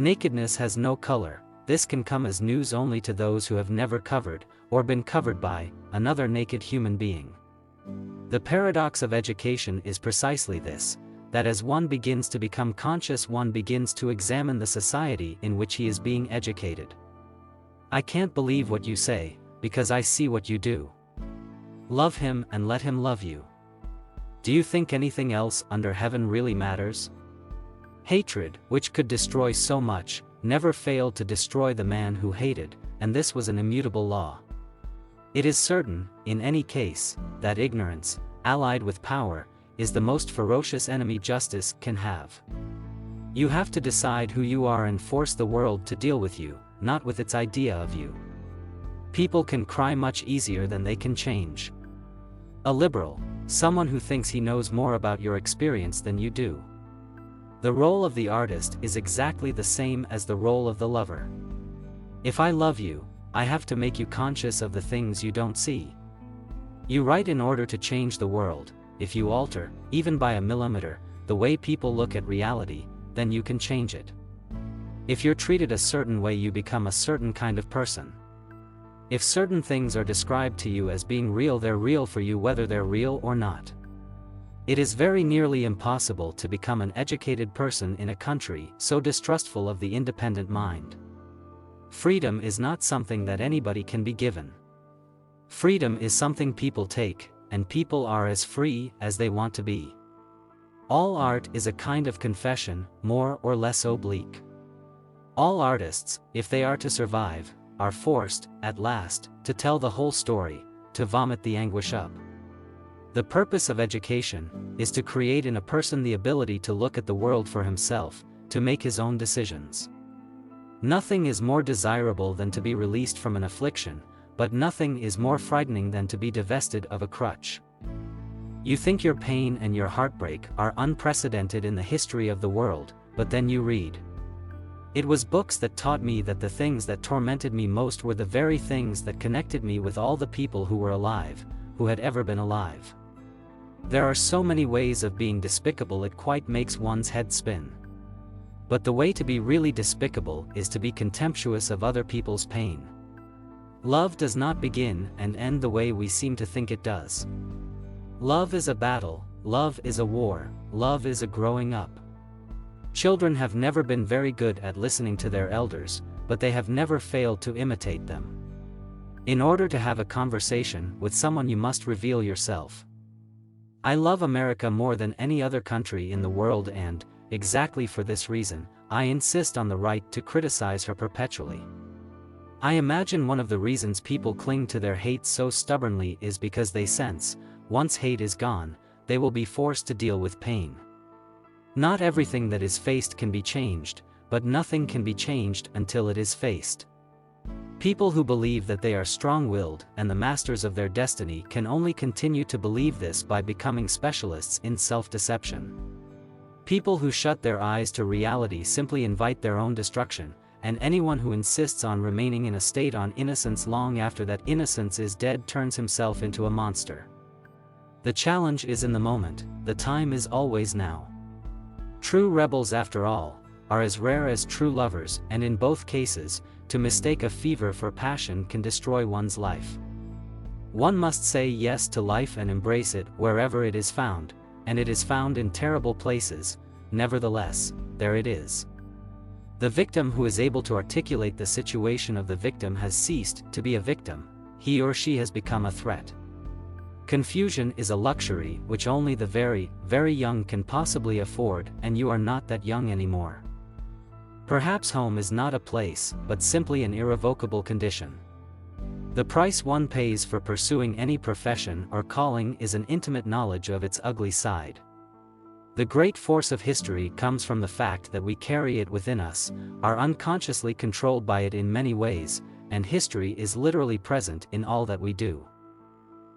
Nakedness has no color. This can come as news only to those who have never covered, or been covered by, another naked human being. The paradox of education is precisely this, that as one begins to become conscious, one begins to examine the society in which he is being educated. I can't believe what you say, because I see what you do. Love him and let him love you. Do you think anything else under heaven really matters? Hatred, which could destroy so much, never failed to destroy the man who hated, and this was an immutable law. It is certain, in any case, that ignorance, allied with power, is the most ferocious enemy justice can have. You have to decide who you are and force the world to deal with you, not with its idea of you. People can cry much easier than they can change. A liberal, someone who thinks he knows more about your experience than you do. The role of the artist is exactly the same as the role of the lover. If I love you, I have to make you conscious of the things you don't see. You write in order to change the world. If you alter, even by a millimeter, the way people look at reality, then you can change it. If you're treated a certain way, you become a certain kind of person. If certain things are described to you as being real, they're real for you whether they're real or not. It is very nearly impossible to become an educated person in a country so distrustful of the independent mind. Freedom is not something that anybody can be given. Freedom is something people take, and people are as free as they want to be. All art is a kind of confession, more or less oblique. All artists, if they are to survive, are forced, at last, to tell the whole story, to vomit the anguish up. The purpose of education is to create in a person the ability to look at the world for himself, to make his own decisions. Nothing is more desirable than to be released from an affliction, but nothing is more frightening than to be divested of a crutch. You think your pain and your heartbreak are unprecedented in the history of the world, but then you read. It was books that taught me that the things that tormented me most were the very things that connected me with all the people who were alive, who had ever been alive. There are so many ways of being despicable it quite makes one's head spin. But the way to be really despicable is to be contemptuous of other people's pain. Love does not begin and end the way we seem to think it does. Love is a battle, love is a war, love is a growing up. Children have never been very good at listening to their elders, but they have never failed to imitate them. In order to have a conversation with someone, you must reveal yourself. I love America more than any other country in the world, and, exactly for this reason, I insist on the right to criticize her perpetually. I imagine one of the reasons people cling to their hate so stubbornly is because they sense, once hate is gone, they will be forced to deal with pain. Not everything that is faced can be changed, but nothing can be changed until it is faced. People who believe that they are strong-willed and the masters of their destiny can only continue to believe this by becoming specialists in self-deception. People who shut their eyes to reality simply invite their own destruction, and anyone who insists on remaining in a state on innocence long after that innocence is dead turns himself into a monster. The challenge is in the moment, the time is always now. True rebels, after all, are as rare as true lovers, and in both cases, to mistake a fever for passion can destroy one's life. One must say yes to life and embrace it wherever it is found, and it is found in terrible places. Nevertheless, there it is. The victim who is able to articulate the situation of the victim has ceased to be a victim, he or she has become a threat. Confusion is a luxury which only the very, very young can possibly afford, and you are not that young anymore. Perhaps home is not a place, but simply an irrevocable condition. The price one pays for pursuing any profession or calling is an intimate knowledge of its ugly side. The great force of history comes from the fact that we carry it within us, are unconsciously controlled by it in many ways, and history is literally present in all that we do.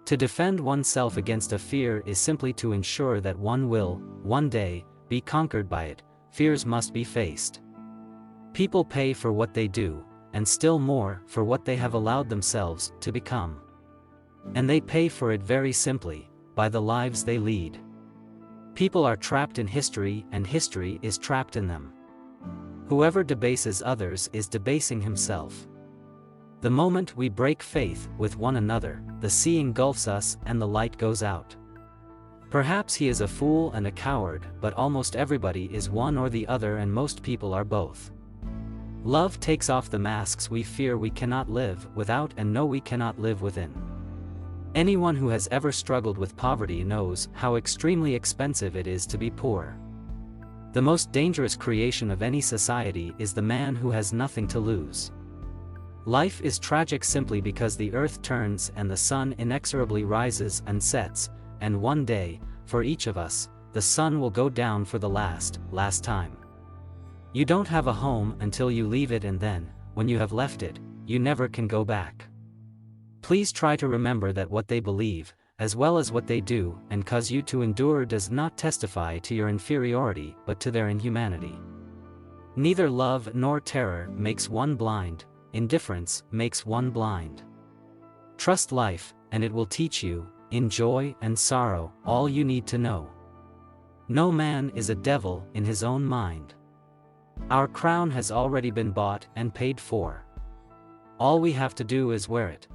To defend oneself against a fear is simply to ensure that one will, one day, be conquered by it. Fears must be faced. People pay for what they do, and still more for what they have allowed themselves to become. And they pay for it very simply, by the lives they lead. People are trapped in history, and history is trapped in them. Whoever debases others is debasing himself. The moment we break faith with one another, the sea engulfs us and the light goes out. Perhaps he is a fool and a coward, but almost everybody is one or the other, and most people are both. Love takes off the masks we fear we cannot live without and know we cannot live within. Anyone who has ever struggled with poverty knows how extremely expensive it is to be poor. The most dangerous creation of any society is the man who has nothing to lose. Life is tragic simply because the earth turns and the sun inexorably rises and sets, and one day, for each of us, the sun will go down for the last time. You don't have a home until you leave it, and then, when you have left it, you never can go back. Please try to remember that what they believe, as well as what they do and cause you to endure, does not testify to your inferiority but to their inhumanity. Neither love nor terror makes one blind, indifference makes one blind. Trust life, and it will teach you, in joy and sorrow, all you need to know. No man is a devil in his own mind. Our crown has already been bought and paid for. All we have to do is wear it.